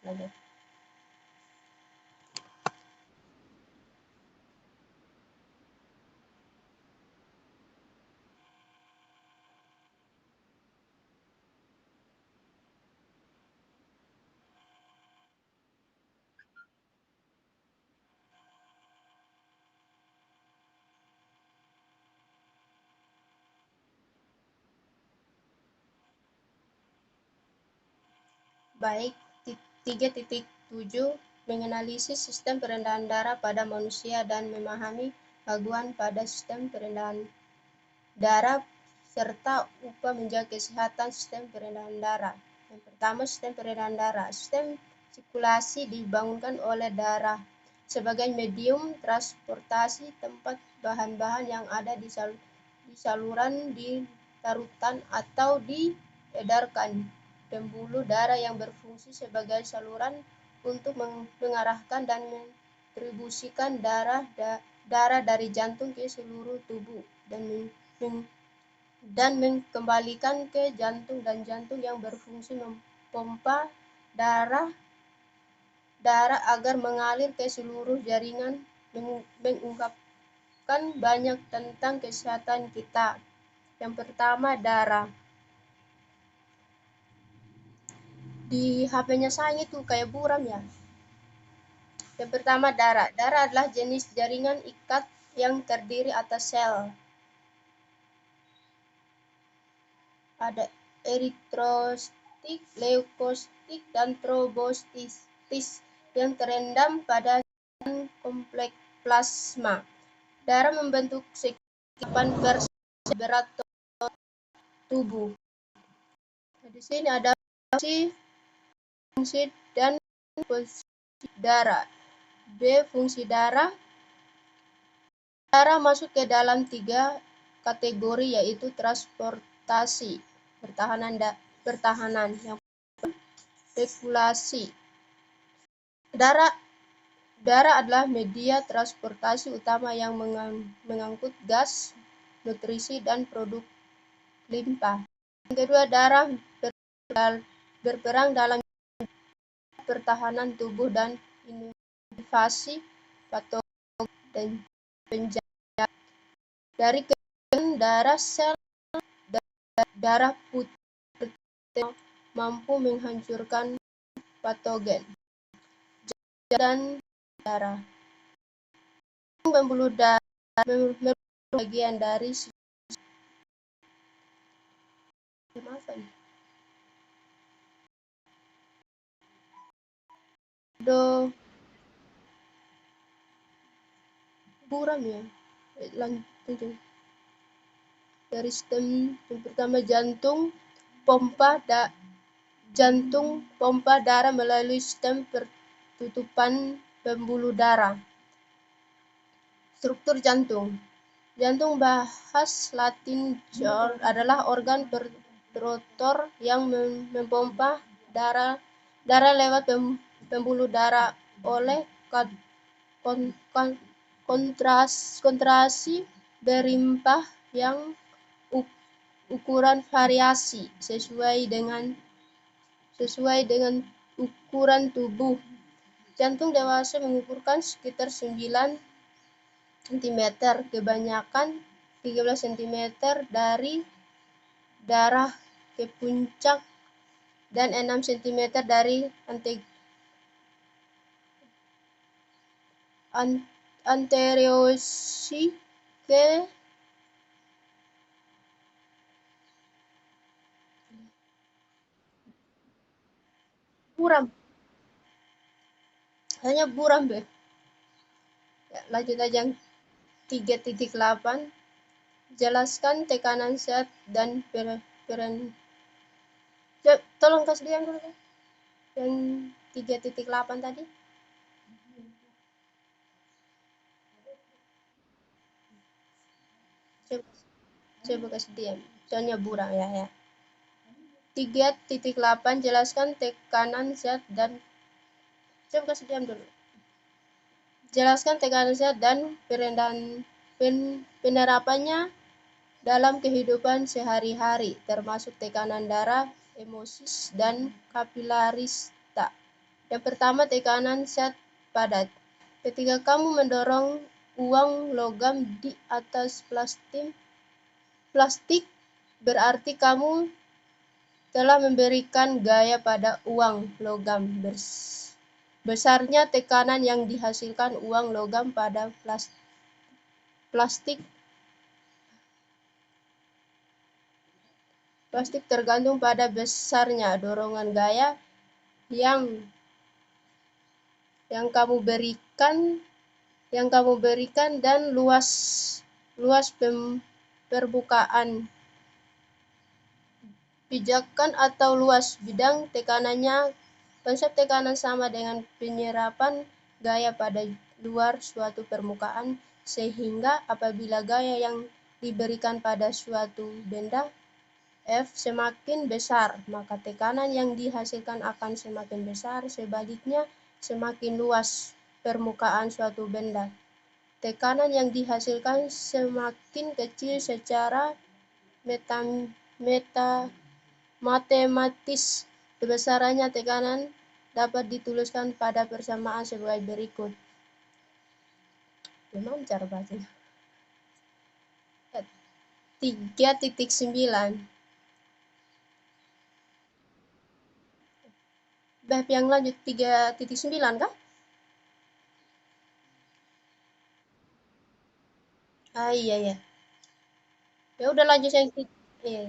Lanjut. Baik, 3.7 menganalisis sistem peredaran darah pada manusia dan memahami gangguan pada sistem peredaran darah serta upaya menjaga kesehatan sistem peredaran darah. Yang pertama, sistem peredaran darah. Sistem sirkulasi dibangunkan oleh darah sebagai medium transportasi tempat bahan-bahan yang ada di saluran dilarutkan atau diedarkan. Pembuluh darah yang berfungsi sebagai saluran untuk mengarahkan dan mendistribusikan darah dari jantung ke seluruh tubuh dan mengembalikan ke jantung, dan jantung yang berfungsi memompa darah agar mengalir ke seluruh jaringan. Mengungkapkan banyak tentang kesehatan kita. Yang pertama, darah. Di HP-nya saya itu kayak buram ya. Yang pertama, darah. Darah adalah jenis jaringan ikat yang terdiri atas sel. Ada eritrosit, leukosit, dan trombosit yang terendam pada jaringan kompleks plasma. Darah membentuk sekitar 8% berat tubuh. Di sini ada fungsi dan posisi darah. B. Fungsi darah. Darah masuk ke dalam 3 kategori, yaitu transportasi, pertahanan, yang sirkulasi. Darah adalah media transportasi utama yang mengangkut gas, nutrisi, dan produk limpa. Yang kedua, darah berperan dalam pertahanan tubuh dan invasi patogen dan penjaga. Dari kegiatan darah, sel darah putih mampu menghancurkan patogen dan darah. Pembuluh darah merupakan bagian dari buram ya. Lanjut. Dari sistem yang pertama, jantung pompa darah melalui sistem pertutupan pembuluh darah. Struktur jantung. Jantung bahasa Latin adalah organ pertutor yang memompa darah lewat pembuluh darah oleh kontraksi berlimpah yang ukuran variasi sesuai dengan ukuran tubuh. Jantung dewasa mengukurkan sekitar 9 cm, kebanyakan 13 cm dari darah ke puncak dan 6 cm dari anteriosi ke buram. Hanya buram be. Ya, lanjut aja yang 3.8. Jelaskan tekanan zat dan tolong kasih lihat dulu yang 3.8 tadi. Coba kasih diam, soalnya buram ya. 3.8 jelaskan tekanan zat dan coba kasih diam dulu. Jelaskan tekanan zat dan penerapannya dalam kehidupan sehari-hari, termasuk tekanan darah, hemosis, dan kapilarista. Yang pertama, tekanan zat padat. Ketika kamu mendorong uang logam di atas plastik, berarti kamu telah memberikan gaya pada uang logam. Besarnya tekanan yang dihasilkan uang logam pada plastik tergantung pada besarnya dorongan gaya yang kamu berikan dan luas permukaan pijakan atau luas bidang tekanannya. Konsep tekanan sama dengan penyerapan gaya pada luar suatu permukaan, sehingga apabila gaya yang diberikan pada suatu benda F semakin besar, maka tekanan yang dihasilkan akan semakin besar. Sebaliknya, semakin luas permukaan suatu benda, tekanan yang dihasilkan semakin kecil. Secara matematis, kebesarannya tekanan dapat dituliskan pada persamaan sebagai berikut. Memang cara bacanya. 3.9. Bab yang lanjut 3.9 kah? Iya ya. Ya udah lanjut yang iya.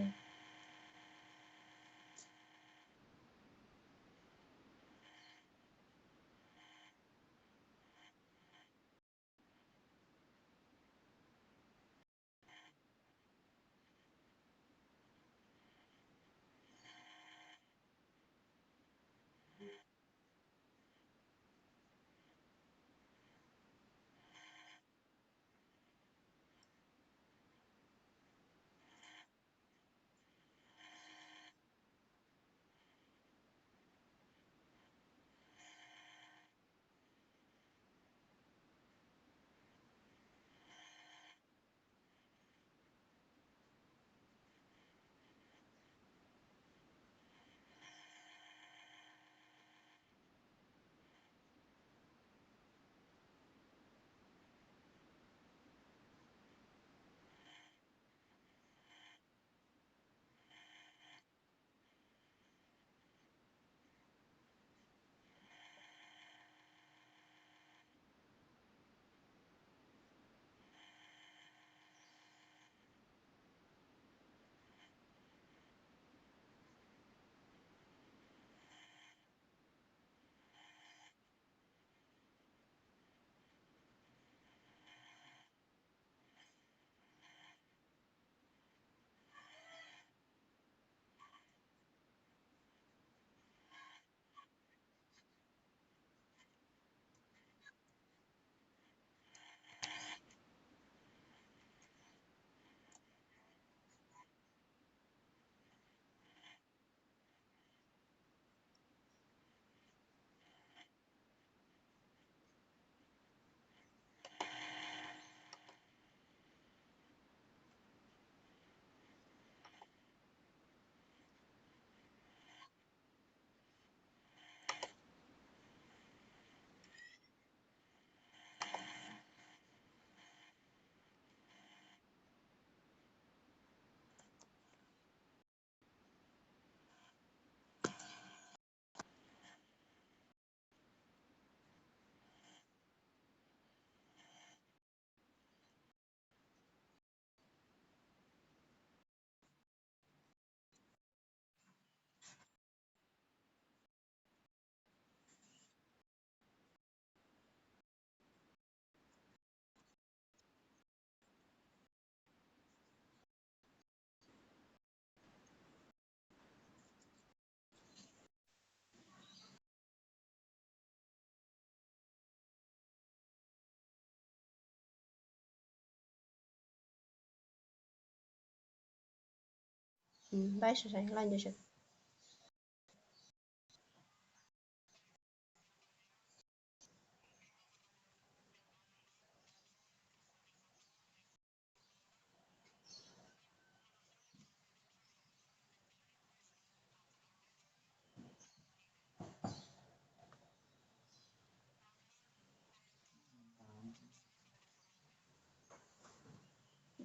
Baik, selesai. Lanjut.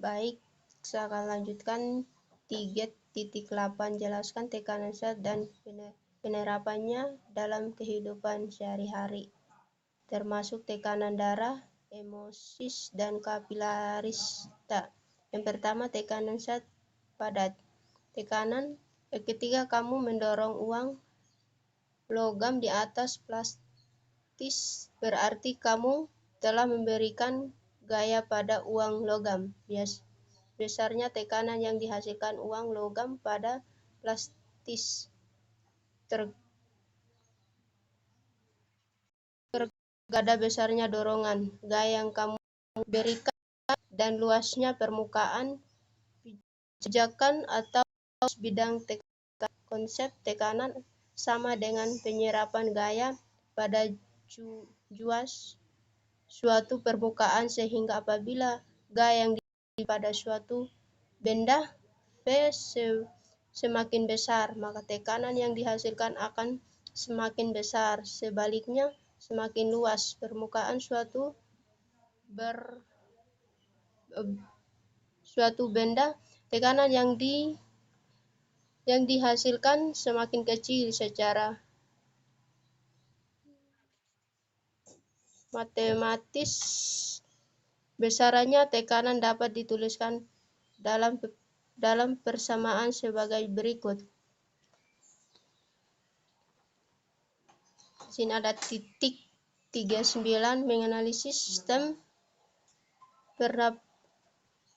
Baik, saya akan lanjutkan 3.8. Jelaskan tekanan zat dan penerapannya dalam kehidupan sehari-hari, termasuk tekanan darah, hemosis, dan kapilarista. Yang pertama, tekanan zat padat. Tekanan ketika kamu mendorong uang logam di atas plastis, berarti kamu telah memberikan gaya pada uang logam. Besarnya tekanan yang dihasilkan uang logam pada plastis tergada besarnya dorongan gaya yang kamu berikan dan luasnya permukaan pijakan atau bidang tekanan. Konsep tekanan sama dengan penyerapan gaya pada suatu permukaan, sehingga apabila gaya yang pada suatu benda V semakin besar, maka tekanan yang dihasilkan akan semakin besar. Sebaliknya, semakin luas permukaan suatu benda, tekanan yang dihasilkan semakin kecil. Secara matematis, besarannya tekanan dapat dituliskan dalam persamaan sebagai berikut. Di sini ada titik 39, menganalisis sistem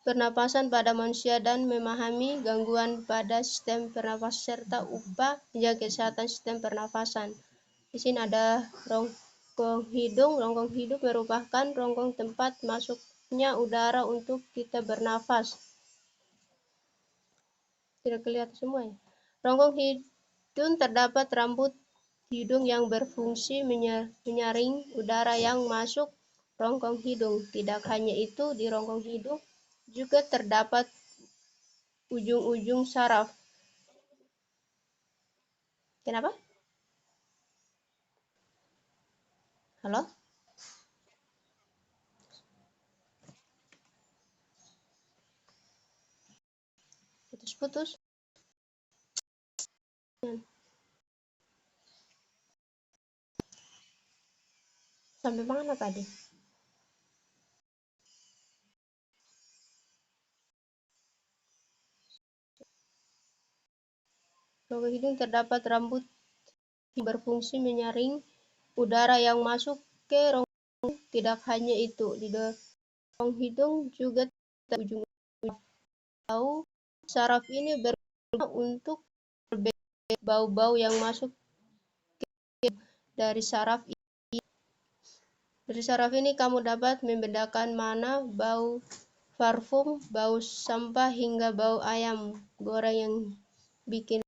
pernapasan pada manusia dan memahami gangguan pada sistem pernapasan serta upaya menjaga kesehatan sistem pernapasan. Di sini ada rongkong hidung. Rongkong hidung merupakan rongkong tempat masuknya udara untuk kita bernafas. Tidak kelihatan semua ya. Rongkong hidung terdapat rambut hidung yang berfungsi menyaring udara yang masuk rongkong hidung. Tidak hanya itu, di rongkong hidung juga terdapat ujung-ujung saraf. Kenapa? Halo? Putus-putus. Sampai mana tadi? Rongkong hidung terdapat rambut yang berfungsi menyaring udara yang masuk ke rongkong. Tidak hanya itu, di rongkong hidung juga terdapat ujung-ujung bau. Saraf ini berguna untuk membedakan bau-bau yang masuk ke dari saraf ini. Dari saraf ini kamu dapat membedakan mana bau parfum, bau sampah, hingga bau ayam goreng yang bikin